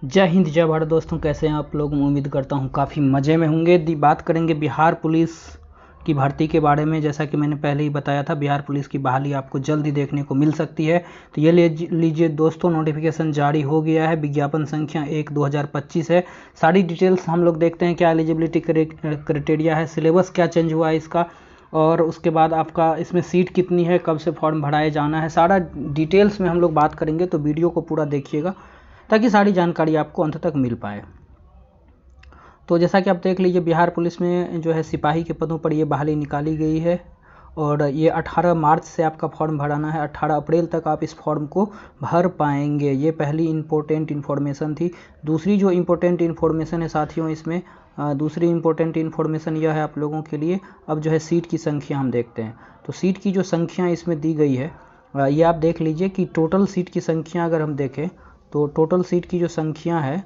जय हिंद जय भारत दोस्तों, कैसे हैं आप लोग। उम्मीद करता हूं काफ़ी मज़े में होंगे। बात करेंगे बिहार पुलिस की भर्ती के बारे में। जैसा कि मैंने पहले ही बताया था, बिहार पुलिस की बहाली आपको जल्द ही देखने को मिल सकती है। तो ये लीजिए दोस्तों, नोटिफिकेशन जारी हो गया है। विज्ञापन संख्या 1/2025 है। सारी डिटेल्स हम लोग देखते हैं, क्या एलिजिबिलिटी क्राइटेरिया है, सिलेबस क्या चेंज हुआ है इसका, और उसके बाद आपका इसमें सीट कितनी है, कब से फॉर्म भराए जाना है, सारा डिटेल्स में हम लोग बात करेंगे। तो वीडियो को पूरा देखिएगा ताकि सारी जानकारी आपको अंत तक मिल पाए। तो जैसा कि आप देख लीजिए, बिहार पुलिस में जो है सिपाही के पदों पर ये बहाली निकाली गई है और ये 18 मार्च से आपका फॉर्म भराना है। 18 अप्रैल तक आप इस फॉर्म को भर पाएंगे। ये पहली इम्पोर्टेंट इन्फॉर्मेशन थी। दूसरी जो इम्पोर्टेंट इन्फॉर्मेशन है साथियों, इसमें दूसरी इम्पोर्टेंट इन्फॉर्मेशन यह है आप लोगों के लिए। अब जो है सीट की संख्या हम देखते हैं। तो सीट की जो संख्या इसमें दी गई है, ये आप देख लीजिए कि टोटल सीट की संख्या अगर हम देखें तो टोटल सीट की जो संख्या है,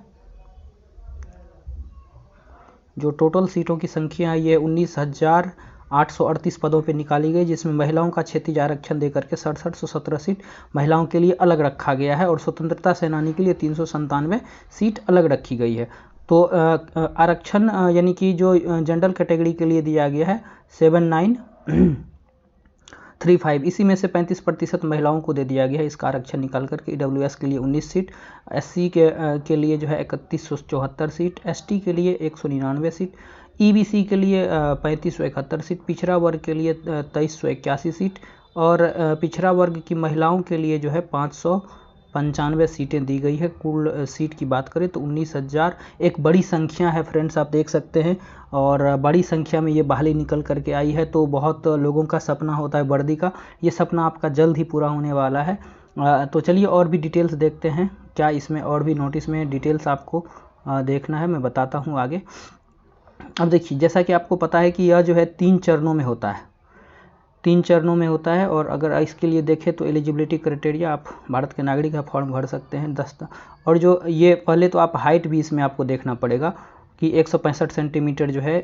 जो टोटल सीटों की संख्या है, ये 19,838 पदों पे निकाली गई, जिसमें महिलाओं का क्षैतिज आरक्षण देकर के 6717 सीट महिलाओं के लिए अलग रखा गया है और स्वतंत्रता सेनानी के लिए 397 सीट अलग रखी गई है। तो आरक्षण यानी कि जो जनरल कैटेगरी के लिए दिया गया है 7935, इसी में से 35% महिलाओं को दे दिया गया है इसका आरक्षण निकाल करके। ईडब्ल्यूएस के लिए 19 सीट, एससी के लिए जो है 3174 सीट, एसटी के लिए 199 सीट, ईबीसी के लिए 3571 सीट, पिछड़ा वर्ग के लिए 2381 सीट और पिछड़ा वर्ग की महिलाओं के लिए जो है 595 सीटें दी गई है। कुल सीट की बात करें तो 19,000 एक बड़ी संख्या है फ्रेंड्स, आप देख सकते हैं। और बड़ी संख्या में ये बहाली निकल करके आई है। तो बहुत लोगों का सपना होता है वर्दी का, ये सपना आपका जल्द ही पूरा होने वाला है। तो चलिए और भी डिटेल्स देखते हैं, क्या इसमें और भी नोटिस में डिटेल्स आपको देखना है, मैं बताता हूँ आगे। अब देखिए, जैसा कि आपको पता है कि यह जो है 3 चरणों में होता है, 3 चरणों में होता है। और अगर इसके लिए देखें तो एलिजिबिलिटी क्राइटेरिया, आप भारत के नागरिक का फॉर्म भर सकते हैं और जो ये पहले तो आप हाइट भी इसमें आपको देखना पड़ेगा कि 165 सेंटीमीटर जो है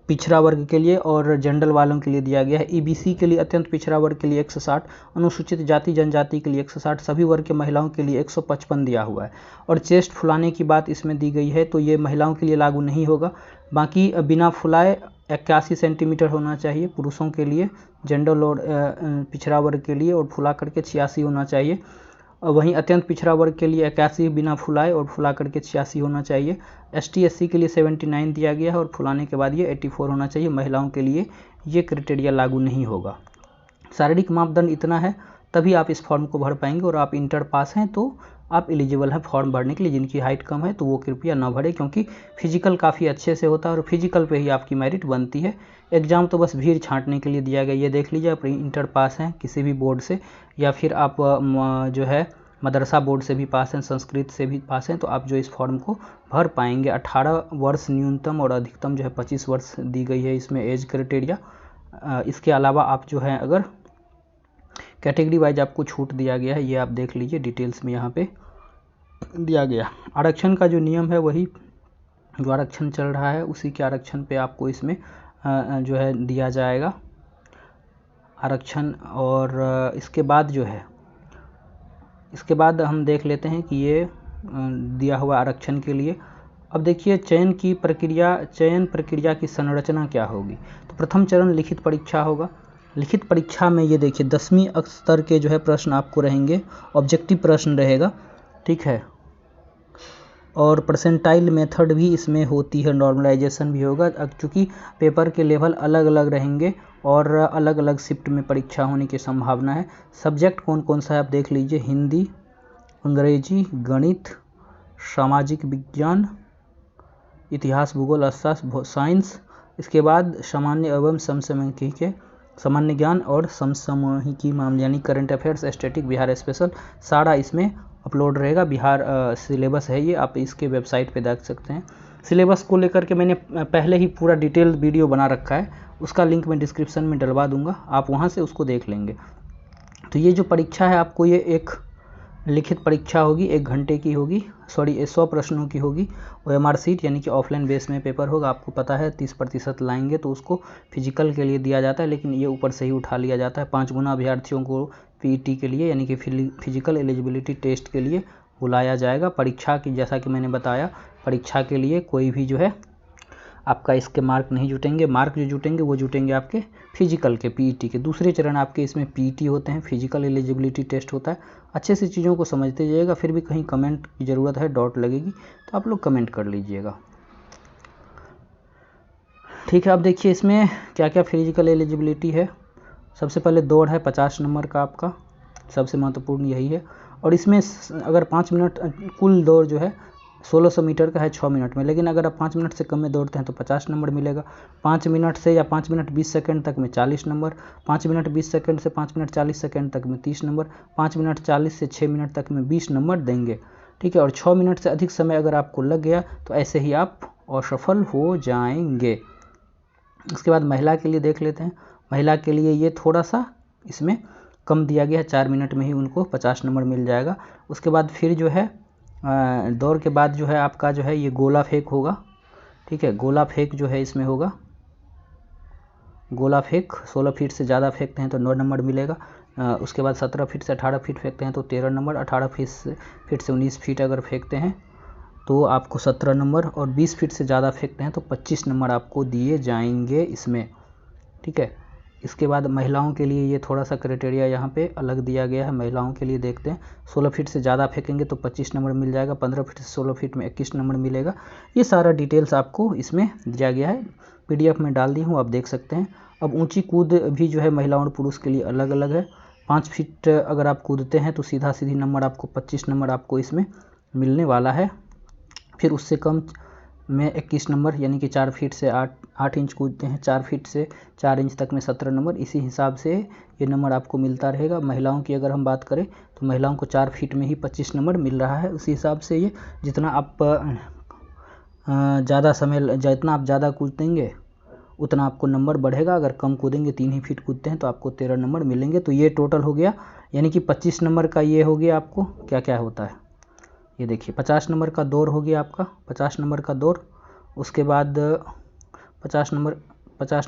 पिछड़ा वर्ग के लिए और जनरल वालों के लिए दिया गया है। ईबीसी के लिए अत्यंत पिछड़ा वर्ग के लिए 160, अनुसूचित जाति जनजाति के लिए 160, सभी वर्ग के महिलाओं के लिए 155 दिया हुआ है। और चेस्ट फुलाने की बात इसमें दी गई है, तो ये महिलाओं के लिए लागू नहीं होगा। बाकी बिना फुलाए 81 सेंटीमीटर होना चाहिए पुरुषों के लिए जनरल और पिछड़ा वर्ग के लिए, और फुला करके 86 होना चाहिए। वहीं अत्यंत पिछड़ा वर्ग के लिए 81 बिना फुलाए और फुला करके 86 होना चाहिए। एसटी एससी के लिए 79 दिया गया है और फुलाने के बाद ये 84 होना चाहिए। महिलाओं के लिए ये क्राइटेरिया लागू नहीं होगा। शारीरिक मापदंड इतना है, तभी आप इस फॉर्म को भर पाएंगे। और आप इंटर पास हैं तो आप एलिजिबल हैं फॉर्म भरने के लिए। जिनकी हाइट कम है तो वो कृपया ना भरें, क्योंकि फिजिकल काफ़ी अच्छे से होता है और फिजिकल पे ही आपकी मेरिट बनती है। एग्ज़ाम तो बस भीड़ छांटने के लिए दिया गया। ये देख लीजिए, आप इंटर पास हैं किसी भी बोर्ड से, या फिर आप जो है मदरसा बोर्ड से भी पास हैं, संस्कृत से भी पास हैं, तो आप जो इस फॉर्म को भर पाएंगे। 18 वर्ष न्यूनतम और अधिकतम जो है 25 वर्ष दी गई है इसमें एज क्राइटेरिया। इसके अलावा आप जो है अगर कैटेगरी वाइज आपको छूट दिया गया है, ये आप देख लीजिए डिटेल्स में यहाँ पे दिया गया। आरक्षण का जो नियम है वही जो आरक्षण चल रहा है उसी के आरक्षण पे आपको इसमें जो है दिया जाएगा आरक्षण। और इसके बाद जो है, इसके बाद हम देख लेते हैं कि ये दिया हुआ आरक्षण के लिए। अब देखिए चयन प्रक्रिया की संरचना क्या होगी। तो प्रथम चरण लिखित परीक्षा होगा। लिखित परीक्षा में ये देखिए 10वीं स्तर के जो है प्रश्न आपको रहेंगे, ऑब्जेक्टिव प्रश्न रहेगा, ठीक है। और परसेंटाइल मेथड भी इसमें होती है, नॉर्मलाइजेशन भी होगा। चूँकि पेपर के लेवल अलग अलग रहेंगे और अलग अलग शिफ्ट में परीक्षा होने की संभावना है। सब्जेक्ट कौन कौन सा है आप देख लीजिए, हिंदी, अंग्रेजी, गणित, सामाजिक विज्ञान, इतिहास, भूगोल, अर्थशास्त्र, साइंस। इसके बाद सामान्य एवं समसामयिकी, सामान्य ज्ञान और समसामयिकी मामले यानी current affairs, static, Bihar special, सारा इसमें अपलोड रहेगा। बिहार सिलेबस है ये, आप इसके वेबसाइट पे देख सकते हैं। सिलेबस को लेकर के मैंने पहले ही पूरा डिटेल वीडियो बना रखा है, उसका लिंक मैं डिस्क्रिप्शन में डलवा दूंगा, आप वहाँ से उसको देख लेंगे। तो ये जो परीक्षा है आपको, ये एक लिखित परीक्षा होगी, 1 घंटे की होगी, 100 प्रश्नों की होगी। OMR सीट यानी कि ऑफलाइन बेस में पेपर होगा। आपको पता है 30% लाएंगे तो उसको फिजिकल के लिए दिया जाता है, लेकिन ये ऊपर से ही उठा लिया जाता है। 5 गुना अभ्यर्थियों को PET के लिए यानी कि फिजिकल एलिजिबिलिटी टेस्ट के लिए बुलाया जाएगा। परीक्षा की, जैसा कि मैंने बताया, परीक्षा के लिए कोई भी जो है आपका इसके मार्क नहीं जुटेंगे। मार्क जो जुटेंगे वो जुटेंगे आपके फिजिकल के, पीईटी के। दूसरे चरण आपके इसमें पीईटी होते हैं, फिजिकल एलिजिबिलिटी टेस्ट होता है। अच्छे से चीज़ों को समझते जाइएगा। फिर भी कहीं कमेंट की ज़रूरत है, डाउट लगेगी तो आप लोग कमेंट कर लीजिएगा, ठीक है। अब देखिए इसमें क्या क्या फिजिकल एलिजिबिलिटी है। सबसे पहले दौड़ है 50 नंबर का, आपका सबसे महत्वपूर्ण यही है। और इसमें अगर 5 मिनट, कुल दौड़ जो है 1600 मीटर का है 6 मिनट में, लेकिन अगर आप 5 मिनट से कम में दौड़ते हैं तो 50 नंबर मिलेगा। 5 मिनट से या 5 मिनट 20 सेकंड तक में 40 नंबर, 5 मिनट 20 सेकंड से 5 मिनट 40 सेकंड तक में 30 नंबर, 5 मिनट 40 से 6 मिनट तक में 20 नंबर देंगे, ठीक है। और 6 मिनट से अधिक समय अगर आपको लग गया तो ऐसे ही आप असफल हो जाएंगे। उसके बाद महिला के लिए देख लेते हैं। महिला के लिए ये थोड़ा सा इसमें कम दिया गया है, 4 मिनट में ही उनको 50 नंबर मिल जाएगा। उसके बाद फिर जो है दौड़ के बाद जो है आपका जो है ये गोला फेंक होगा, ठीक है। गोला फेंक जो है इसमें होगा, गोला फेंक 16 फीट से ज़्यादा फेंकते हैं तो 9 नंबर मिलेगा। उसके बाद 17 फीट से 18 फीट फेंकते हैं तो 13 नंबर, 18 फीट से 19 फीट अगर फेंकते हैं तो आपको 17 नंबर, और 20 फीट से ज़्यादा फेंकते हैं तो 25 नंबर आपको दिए जाएंगे इसमें, ठीक है। इसके बाद महिलाओं के लिए ये थोड़ा सा क्राइटेरिया यहाँ पे अलग दिया गया है। महिलाओं के लिए देखते हैं, 16 फीट से ज़्यादा फेंकेंगे तो 25 नंबर मिल जाएगा, 15 फीट से 16 फीट में 21 नंबर मिलेगा। ये सारा डिटेल्स आपको इसमें दिया गया है, PDF में डाल दी हूँ, आप देख सकते हैं। अब ऊंची कूद भी जो है महिलाओं और पुरुष के लिए अलग अलग है। 5 फीट अगर आप कूदते हैं तो सीधा सीधी नंबर आपको 25 नंबर आपको इसमें मिलने वाला है। फिर उससे कम में 21 नंबर, यानी कि 4 फीट से 8 इंच कूदते हैं, 4 फीट से 4 इंच तक में 17 नंबर। इसी हिसाब से ये नंबर आपको मिलता रहेगा। महिलाओं की अगर हम बात करें तो महिलाओं को 4 फीट में ही 25 नंबर मिल रहा है। उसी हिसाब से ये जितना आप जितना आप ज़्यादा कूदेंगे उतना आपको नंबर बढ़ेगा। अगर कम कूदेंगे, 3 ही फीट कूदते हैं तो आपको 13 नंबर मिलेंगे। तो ये टोटल हो गया, यानी कि 25 नंबर का ये हो गया। आपको क्या क्या होता है ये देखिए, 50 नंबर का दौड़ हो गया आपका, 50 नंबर का दौड़। उसके बाद 50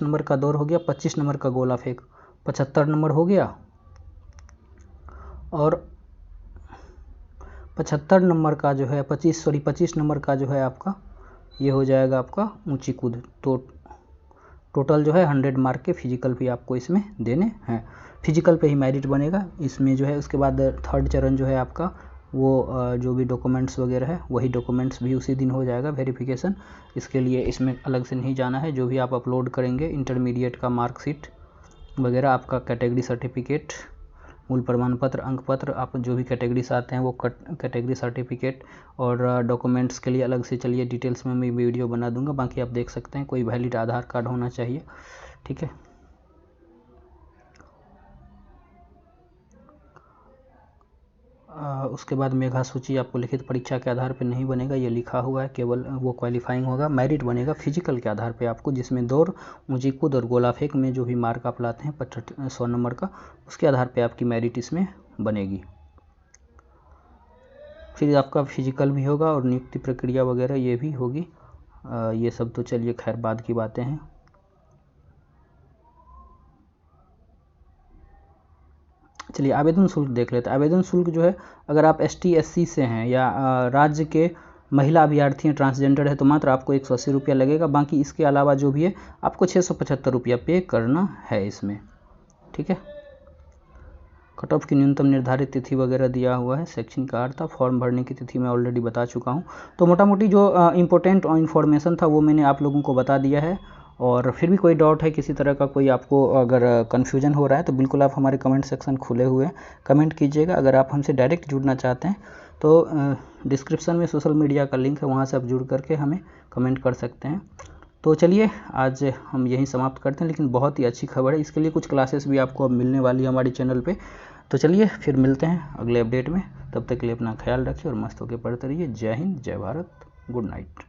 नंबर का दौड़ हो गया। 25 नंबर का गोला फेंक 75 नंबर हो गया। और 75 नंबर का जो है 25 नंबर का जो है आपका ये हो जाएगा आपका ऊंची कूद। तो टोटल जो है 100 मार्क के फिजिकल भी आपको इसमें देने हैं। फिजिकल पे ही मेरिट बनेगा इसमें जो है। उसके बाद थर्ड चरण जो है आपका वो जो भी डॉक्यूमेंट्स वगैरह है वही डॉक्यूमेंट्स भी उसी दिन हो जाएगा वेरिफिकेशन। इसके लिए इसमें अलग से नहीं जाना है। जो भी आप अपलोड करेंगे, इंटरमीडिएट का मार्कशीट वगैरह, आपका कैटेगरी सर्टिफिकेट, मूल प्रमाण पत्र, अंक पत्र, आप जो भी कैटेगरी से आते हैं वो कैटेगरी सर्टिफिकेट और डॉक्यूमेंट्स के लिए अलग से चलिए डिटेल्स में मैं वीडियो बना दूंगा। बाकी आप देख सकते हैं, कोई वैलिड आधार कार्ड होना चाहिए, ठीक है। उसके बाद मेधा सूची आपको लिखित परीक्षा के आधार पर नहीं बनेगा, ये लिखा हुआ है। केवल वो क्वालिफाइंग होगा। मेरिट बनेगा फिजिकल के आधार पे आपको, जिसमें दौड़, ऊंची कूद और गोला फेंक में जो भी मार्क आप लाते हैं 100 नंबर का, उसके आधार पे आपकी मेरिट इसमें बनेगी। फिर आपका फिजिकल भी होगा और नियुक्ति प्रक्रिया वगैरह ये भी होगी। ये सब तो चलिए खैर बाद की बातें हैं। चलिए आवेदन शुल्क देख लेते हैं। आवेदन शुल्क जो है, अगर आप ST SC से हैं या राज्य के महिला अभ्यर्थी हैं, ट्रांसजेंडर है, तो मात्र आपको 180 रुपया लगेगा। बाकी इसके अलावा जो भी है आपको 675 रुपया पे करना है इसमें, ठीक है। कट ऑफ की न्यूनतम निर्धारित तिथि वगैरह दिया हुआ है। शैक्षणिक अर्हता, फॉर्म भरने की तिथि मैं ऑलरेडी बता चुका हूँ। तो मोटा मोटी जो इम्पोर्टेंट इन्फॉर्मेशन था वो मैंने आप लोगों को बता दिया है। और फिर भी कोई डाउट है, किसी तरह का कोई आपको अगर कन्फ्यूजन हो रहा है तो बिल्कुल आप हमारे कमेंट सेक्शन खुले हुए हैं, कमेंट कीजिएगा। अगर आप हमसे डायरेक्ट जुड़ना चाहते हैं तो डिस्क्रिप्शन में सोशल मीडिया का लिंक है, वहाँ से आप जुड़ करके हमें कमेंट कर सकते हैं। तो चलिए आज हम यहीं समाप्त करते हैं। लेकिन बहुत ही अच्छी खबर है, इसके लिए कुछ क्लासेस भी आपको अब मिलने वाली है हमारे चैनल पे। तो चलिए फिर मिलते हैं अगले अपडेट में। तब तक के लिए अपना ख्याल रखिए और मस्त होकर पढ़ते रहिए। जय हिंद, जय भारत, गुड नाइट।